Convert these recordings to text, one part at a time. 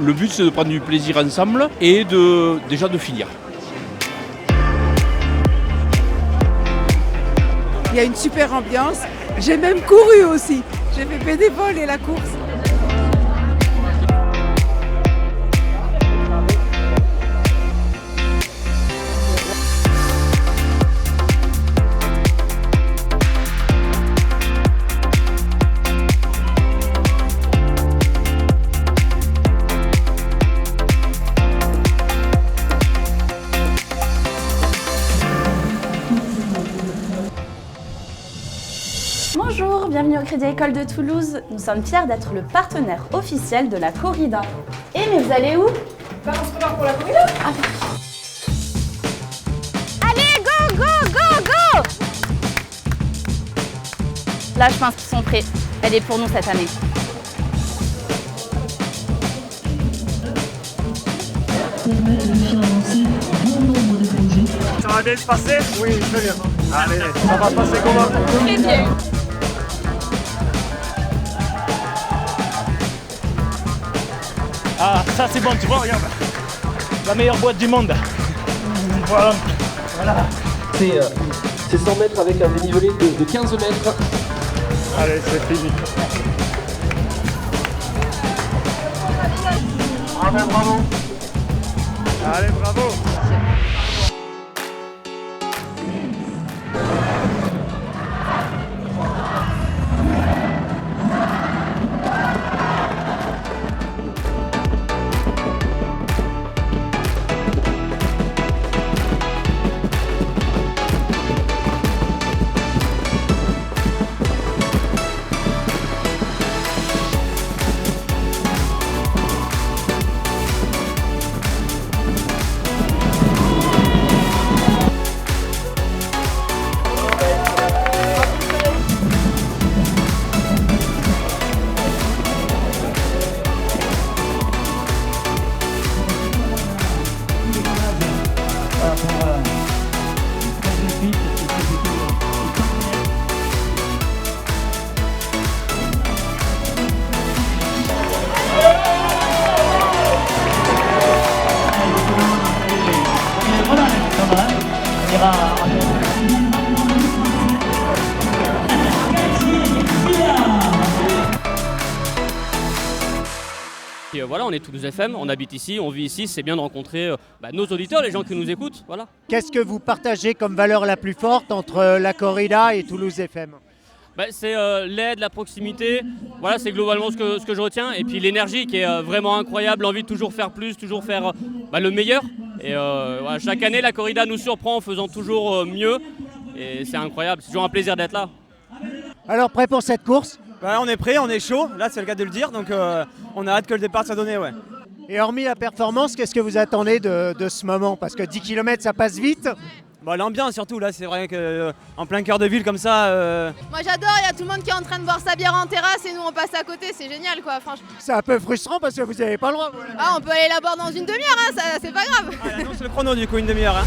Le but, c'est de prendre du plaisir ensemble et déjà de finir. Il y a une super ambiance. J'ai même couru aussi. J'ai fait bénévole et la course. Bonjour, bienvenue au Crédit École de Toulouse. Nous sommes fiers d'être le partenaire officiel de la corrida. Eh mais vous allez où? On se prépare pour la corrida. Allez, go, go, go, go! Là, je pense qu'ils sont prêts. Elle est pour nous cette année. Ça va bien se passer? Oui, très bien. Allez, ça va se passer comment? Très bien. Ah, ça c'est bon, tu vois, regarde. La meilleure boîte du monde. Voilà. C'est 100 mètres avec un dénivelé de 15 mètres. Allez, c'est fini. Bravo, bravo. Allez, bravo. Et voilà, on est Toulouse FM, on habite ici, on vit ici, c'est bien de rencontrer nos auditeurs, les gens qui nous écoutent. Voilà. Qu'est-ce que vous partagez comme valeur la plus forte entre la corrida et Toulouse FM? C'est l'aide, la proximité, voilà, c'est globalement ce que je retiens. Et puis l'énergie qui est vraiment incroyable, l'envie de toujours faire plus, toujours faire le meilleur. Et voilà, chaque année, la corrida nous surprend en faisant toujours mieux. Et c'est incroyable, c'est toujours un plaisir d'être là. Alors prêt pour cette course? On est prêt, on est chaud, là c'est le cas de le dire, donc on a hâte que le départ soit donné. Ouais. Et hormis la performance, qu'est-ce que vous attendez de ce moment? Parce que 10 km ça passe vite. L'ambiance surtout, là c'est vrai qu'en plein cœur de ville comme ça... Moi j'adore, il y a tout le monde qui est en train de boire sa bière en terrasse et nous on passe à côté, c'est génial quoi, franchement. C'est un peu frustrant parce que vous n'avez pas le droit. Voilà. Ah on peut aller la boire dans une demi-heure, hein, ça, c'est pas grave. Annonce le chrono du coup, une demi-heure. Hein.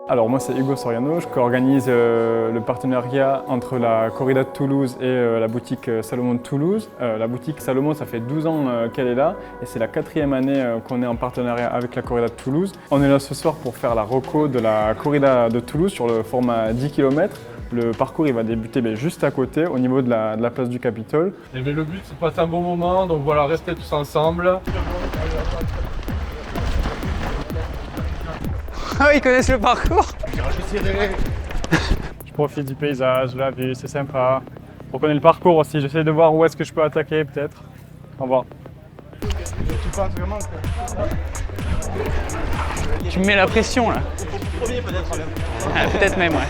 Alors moi c'est Hugo Soriano, je co-organise le partenariat entre la corrida de Toulouse et la boutique Salomon de Toulouse. La boutique Salomon, ça fait 12 ans qu'elle est là et c'est la 4e année qu'on est en partenariat avec la corrida de Toulouse. On est là ce soir pour faire la reco de la corrida de Toulouse sur le format 10 km. Le parcours il va débuter juste à côté, au niveau de la place du Capitole. Et le but c'est de passer un bon moment, donc voilà, restez tous ensemble. Ah, ils connaissent le parcours. Je profite du paysage, la vue, c'est sympa. On connaît le parcours aussi, j'essaie de voir où est-ce que je peux attaquer peut-être. Au revoir. Tu penses vraiment que... Tu me mets la pression là. Premier peut-être même. Peut-être même, ouais.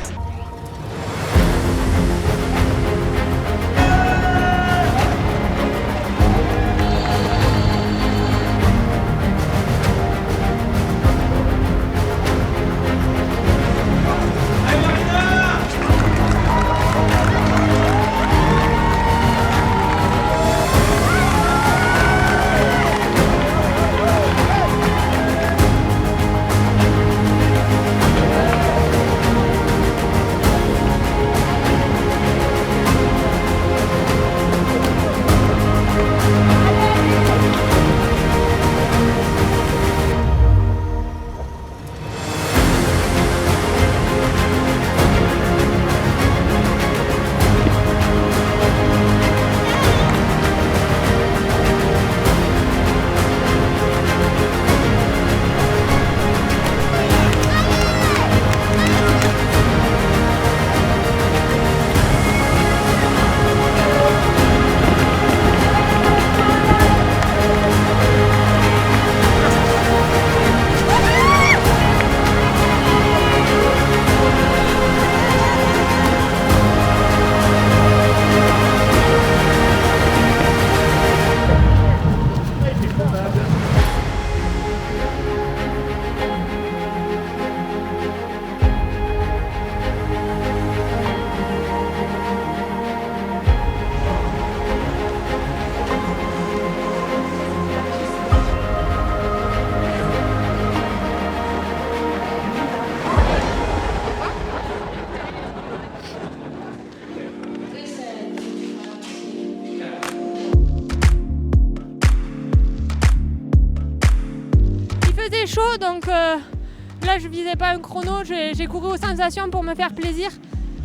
Là, je visais pas un chrono, j'ai couru aux sensations pour me faire plaisir.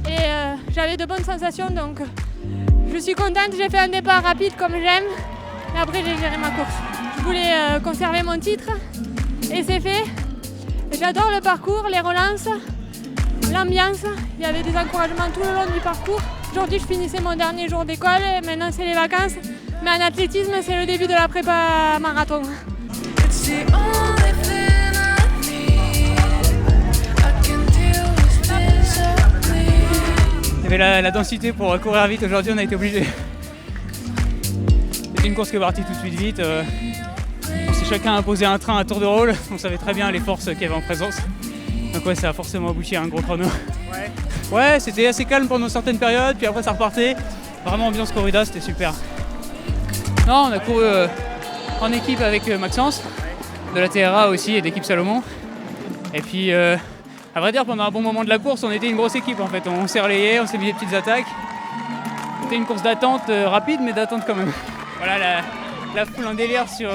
Et j'avais de bonnes sensations, donc je suis contente. J'ai fait un départ rapide comme j'aime. Et après, j'ai géré ma course. Je voulais conserver mon titre et c'est fait. J'adore le parcours, les relances, l'ambiance. Il y avait des encouragements tout le long du parcours. Aujourd'hui, je finissais mon dernier jour d'école et maintenant, c'est les vacances. Mais en athlétisme, c'est le début de la prépa marathon. Il y avait la densité pour courir vite, aujourd'hui on a été obligé. C'était une course qui est partie tout de suite vite. On s'est chacun imposé un train à tour de rôle, on savait très bien les forces qu'il y avait en présence. Donc ouais, ça a forcément abouti à un gros chrono. Ouais, c'était assez calme pendant certaines périodes, puis après ça repartait. Vraiment ambiance corrida, c'était super. Non, on a couru en équipe avec Maxence, de la TRA aussi et d'équipe Salomon. Et puis à vrai dire, pendant un bon moment de la course, on était une grosse équipe en fait. On s'est relayé, on s'est mis des petites attaques. C'était une course d'attente rapide, mais d'attente quand même. Voilà la foule en délire sur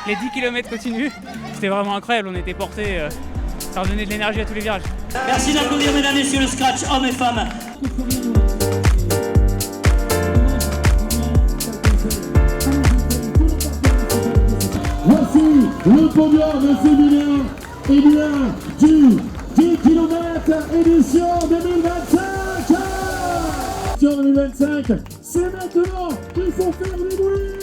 les 10 km continus. C'était vraiment incroyable, on était portés. Ça redonnait de l'énergie à tous les virages. Merci d'applaudir mesdames et messieurs le scratch, hommes et femmes. Voici le podium féminin du 10 km édition 2025. Édition 2025, c'est maintenant qu'il faut faire du bruit.